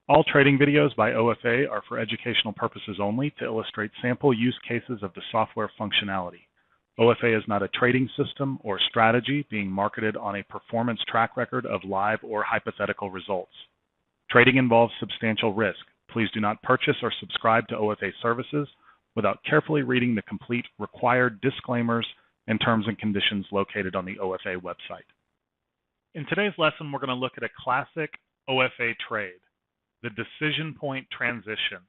All trading videos by OFA are for educational purposes only to illustrate sample use cases of the software functionality. OFA is not a trading system or strategy being marketed on a performance track record of live or hypothetical results. Trading involves substantial risk. Please do not purchase or subscribe to OFA services without carefully reading the complete required disclaimers and terms and conditions located on the OFA website. In today's lesson, we're going to look at a classic OFA trade, the decision point transition.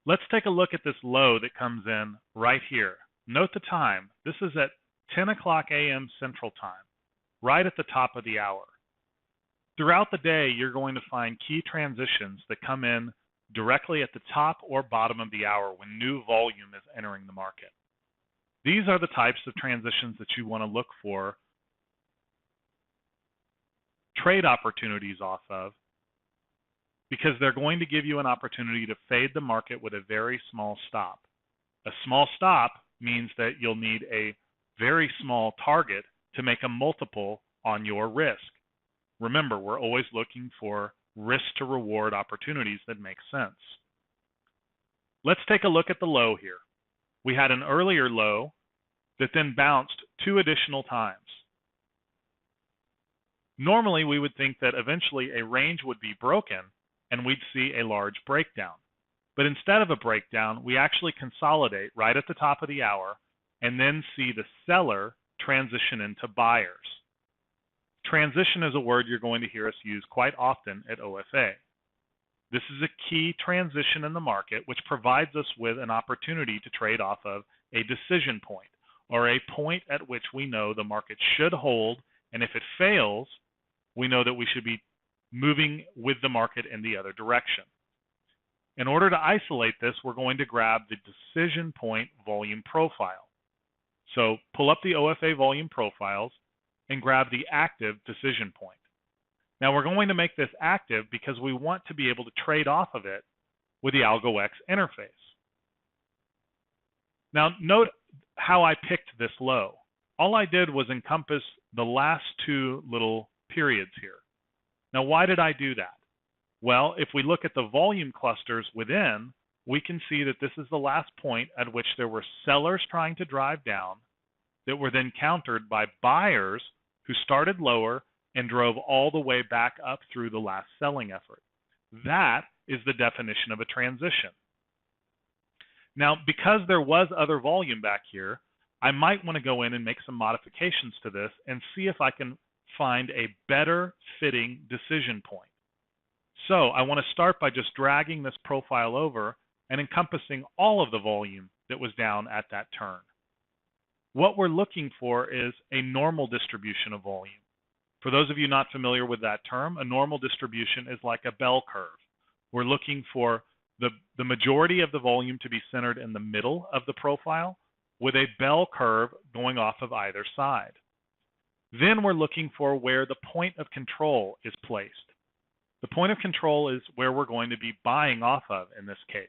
Let's take a look at this low that comes in right here. Note the time. This is at 10 o'clock a.m. Central Time, right at the top of the hour. Throughout the day, you're going to find key transitions that come in directly at the top or bottom of the hour when new volume is entering the market. These are the types of transitions that you want to look for trade opportunities off of, because they're going to give you an opportunity to fade the market with a very small stop. A small stop means that you'll need a very small target to make a multiple on your risk. Remember, we're always looking for risk to reward opportunities that make sense. Let's take a look at the low here. We had an earlier low that then bounced 2 additional times. Normally, we would think that eventually a range would be broken and we'd see a large breakdown. But instead of a breakdown, we actually consolidate right at the top of the hour and then see the seller transition into buyers. Transition is a word you're going to hear us use quite often at OFA. This is a key transition in the market which provides us with an opportunity to trade off of a decision point, or a point at which we know the market should hold, and if it fails, we know that we should be moving with the market in the other direction. In order to isolate this, we're going to grab the decision point volume profile. So pull up the OFA volume profiles and grab the active decision point. Now we're going to make this active because we want to be able to trade off of it with the AlgoX interface. Now note how I picked this low. All I did was encompass the last 2 little periods here. Now why did I do that? Well, if we look at the volume clusters within, we can see that this is the last point at which there were sellers trying to drive down that were then countered by buyers who started lower and drove all the way back up through the last selling effort. That is the definition of a transition. Now, because there was other volume back here, I might want to go in and make some modifications to this and see if I can find a better fitting decision point. So I want to start by just dragging this profile over and encompassing all of the volume that was down at that turn. What we're looking for is a normal distribution of volume. For those of you not familiar with that term, a normal distribution is like a bell curve. We're looking for the majority of the volume to be centered in the middle of the profile with a bell curve going off of either side. Then we're looking for where the point of control is placed. The point of control is where we're going to be buying off of in this case.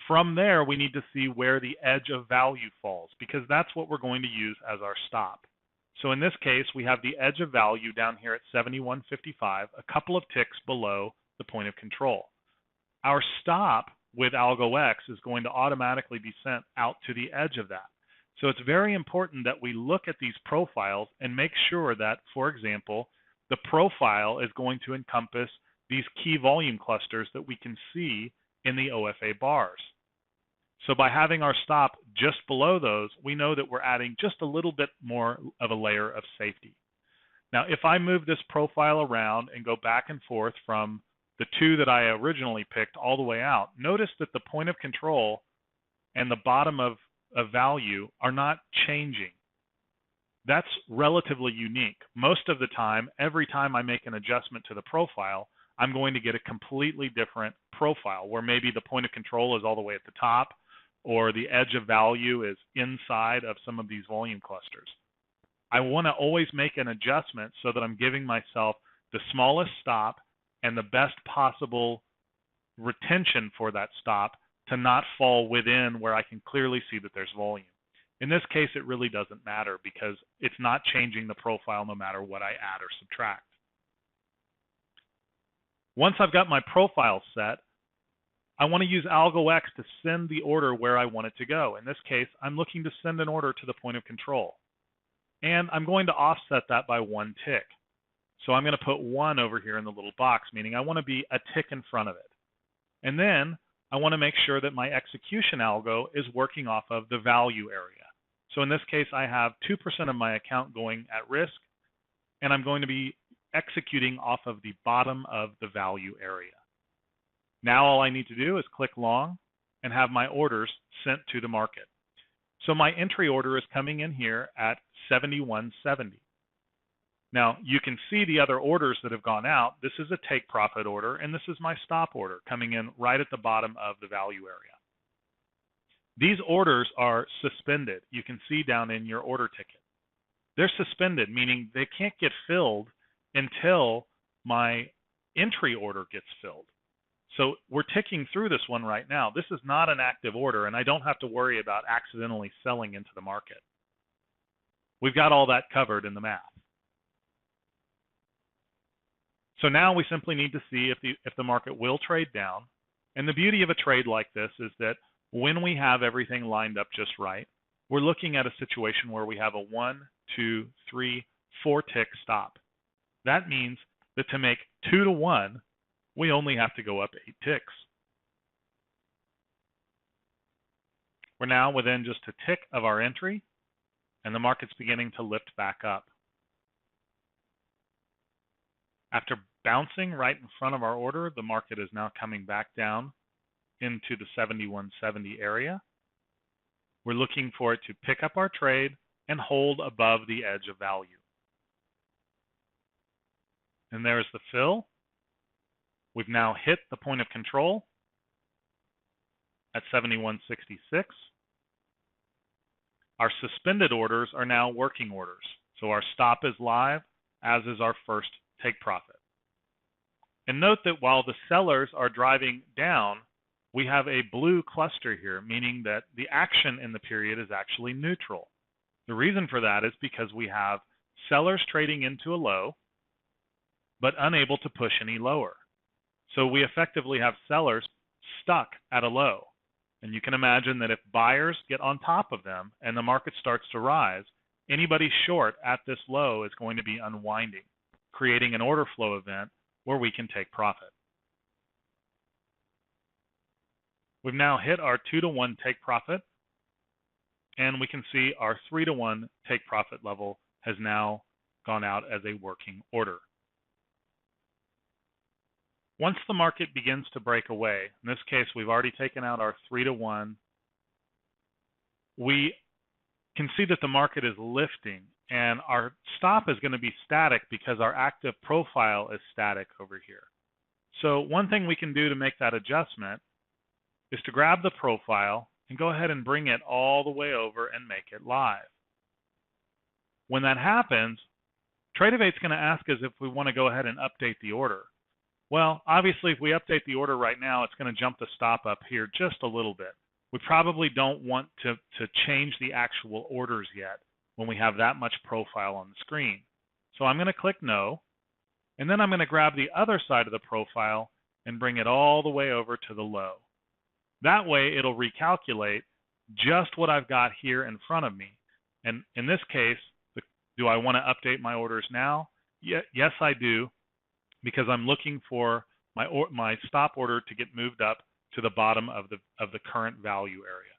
From there, we need to see where the edge of value falls, because that's what we're going to use as our stop. So in this case, we have the edge of value down here at 71.55, a couple of ticks below the point of control. Our stop with AlgoX is going to automatically be sent out to the edge of that. So it's very important that we look at these profiles and make sure that, for example, the profile is going to encompass these key volume clusters that we can see in the OFA bars. So by having our stop just below those, we know that we're adding just a little bit more of a layer of safety. Now, if I move this profile around and go back and forth from the 2 that I originally picked all the way out, notice that the point of control and the bottom of value are not changing. That's relatively unique. Most of the time, every time I make an adjustment to the profile, I'm going to get a completely different profile where maybe the point of control is all the way at the top or the edge of value is inside of some of these volume clusters. I want to always make an adjustment so that I'm giving myself the smallest stop and the best possible retention for that stop to not fall within where I can clearly see that there's volume. In this case, it really doesn't matter because it's not changing the profile no matter what I add or subtract. Once I've got my profile set, I want to use AlgoX to send the order where I want it to go. In this case, I'm looking to send an order to the point of control. And I'm going to offset that by 1 tick. So I'm going to put 1 over here in the little box, meaning I want to be a tick in front of it. And then I want to make sure that my execution algo is working off of the value area. So in this case, I have 2% of my account going at risk, and I'm going to be executing off of the bottom of the value area. Now all I need to do is click long and have my orders sent to the market. So my entry order is coming in here at 71.70. Now you can see the other orders that have gone out. This is a take profit order, and this is my stop order coming in right at the bottom of the value area. These orders are suspended. You can see down in your order ticket. They're suspended, meaning they can't get filled until my entry order gets filled. So we're ticking through this one right now. This is not an active order, and I don't have to worry about accidentally selling into the market. We've got all that covered in the math. So now we simply need to see if the market will trade down. And the beauty of a trade like this is that when we have everything lined up just right, we're looking at a situation where we have a 1, 2, 3, 4 tick stop. That means that to make 2 to 1, we only have to go up 8 ticks. We're now within just a tick of our entry, and the market's beginning to lift back up. After bouncing right in front of our order, the market is now coming back down into the 71.70 area. We're looking for it to pick up our trade and hold above the edge of value. And there's the fill. We've now hit the point of control at 71.66. Our suspended orders are now working orders. So our stop is live, as is our first take profit. And note that while the sellers are driving down, we have a blue cluster here, meaning that the action in the period is actually neutral. The reason for that is because we have sellers trading into a low, but unable to push any lower. So we effectively have sellers stuck at a low. And you can imagine that if buyers get on top of them and the market starts to rise, anybody short at this low is going to be unwinding, creating an order flow event where we can take profit. We've now hit our 2 to 1 take profit, and we can see our 3 to 1 take profit level has now gone out as a working order. Once the market begins to break away, in this case we've already taken out our 3 to 1, we can see that the market is lifting, and our stop is going to be static because our active profile is static over here. So one thing we can do to make that adjustment is to grab the profile and go ahead and bring it all the way over and make it live. When that happens, Tradovate's going to ask us if we want to go ahead and update the order. Well, obviously if we update the order right now, it's going to jump the stop up here just a little bit. We probably don't want to change the actual orders yet when we have that much profile on the screen. So I'm going to click no, and then I'm going to grab the other side of the profile and bring it all the way over to the low. That way it'll recalculate just what I've got here in front of me. And in this case, do I want to update my orders now? Yes, I do, because I'm looking for my stop order to get moved up to the bottom of the current value area.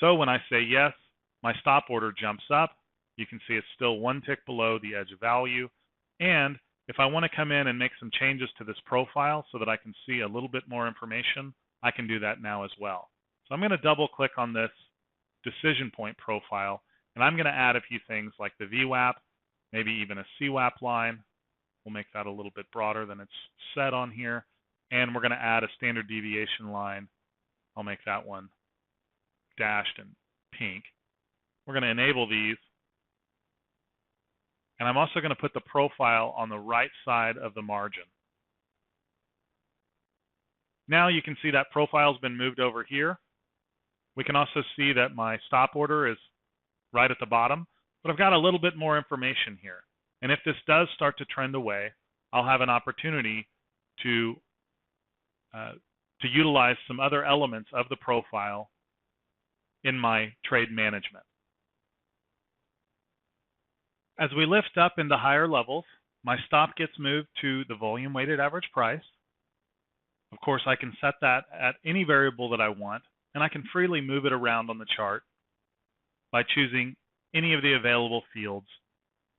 So when I say yes, my stop order jumps up. You can see it's still 1 tick below the edge of value. And if I want to come in and make some changes to this profile so that I can see a little bit more information, I can do that now as well. So I'm going to double click on this decision point profile, and I'm going to add a few things like the VWAP, maybe even a CWAP line. We'll make that a little bit broader than it's set on here. And we're going to add a standard deviation line. I'll make that one dashed in pink. We're going to enable these. And I'm also going to put the profile on the right side of the margin. Now you can see that profile's been moved over here. We can also see that my stop order is right at the bottom, but I've got a little bit more information here. And if this does start to trend away, I'll have an opportunity to utilize some other elements of the profile in my trade management. As we lift up into higher levels, my stop gets moved to the volume weighted average price. Of course, I can set that at any variable that I want, and I can freely move it around on the chart by choosing any of the available fields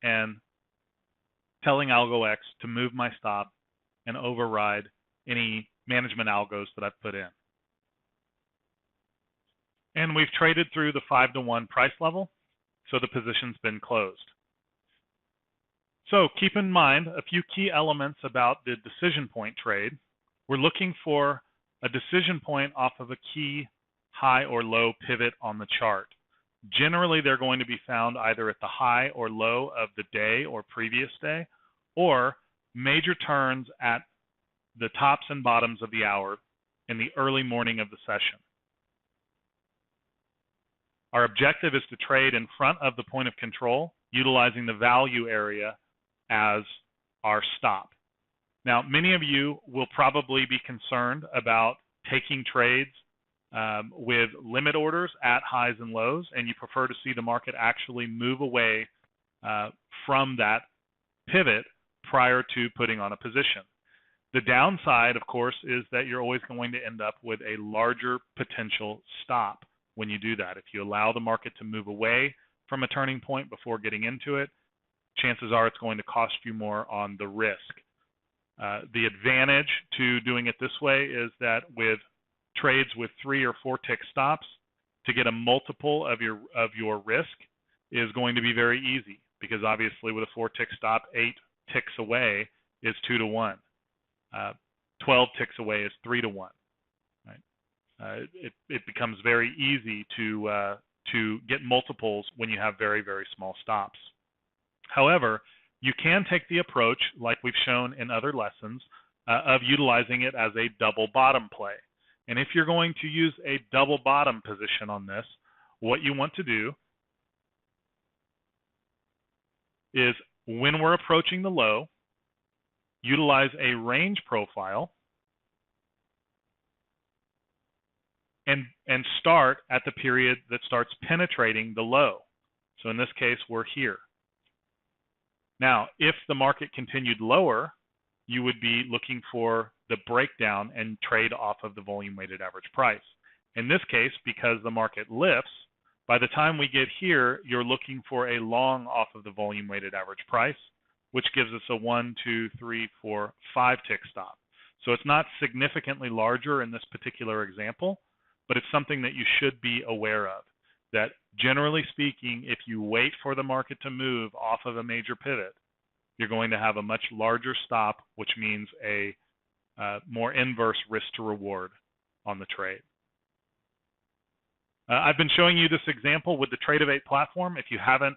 and telling AlgoX to move my stop and override any management algos that I've put in. And we've traded through the 5-to-1 price level, so the position's been closed. So keep in mind a few key elements about the decision point trade. We're looking for a decision point off of a key high or low pivot on the chart. Generally, they're going to be found either at the high or low of the day or previous day, or major turns at the tops and bottoms of the hour in the early morning of the session. Our objective is to trade in front of the point of control, utilizing the value area as our stop. Now, many of you will probably be concerned about taking trades with limit orders at highs and lows, and you prefer to see the market actually move away from that pivot prior to putting on a position. The downside, of course, is that you're always going to end up with a larger potential stop when you do that. If you allow the market to move away from a turning point before getting into it, chances are it's going to cost you more on the risk. The advantage to doing it this way is that with trades with 3 or 4 tick stops, to get a multiple of your risk is going to be very easy, because obviously with a 4 tick stop, 8 ticks away is 2-to-1. 12 ticks away is 3-to-1. Right? It becomes very easy to get multiples when you have very, very small stops. However, you can take the approach, like we've shown in other lessons, of utilizing it as a double bottom play. And if you're going to use a double bottom position on this, what you want to do is, when we're approaching the low, utilize a range profile and start at the period that starts penetrating the low. So in this case, we're here. Now, if the market continued lower, you would be looking for the breakdown and trade off of the volume weighted average price. In this case, because the market lifts, by the time we get here, you're looking for a long off of the volume weighted average price, which gives us a 1, 2, 3, 4, 5 tick stop. So it's not significantly larger in this particular example, but it's something that you should be aware of. That generally speaking, if you wait for the market to move off of a major pivot, you're going to have a much larger stop, which means a more inverse risk to reward on the trade. I've been showing you this example with the Tradovate platform. If you haven't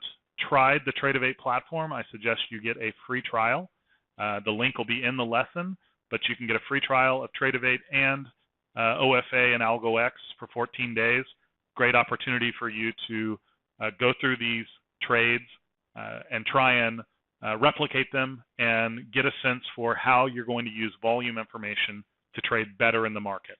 tried the Tradovate platform, I suggest you get a free trial. The link will be in the lesson, but you can get a free trial of Tradovate and OFA and AlgoX for 14 days. Great opportunity for you to go through these trades and try and replicate them and get a sense for how you're going to use volume information to trade better in the market.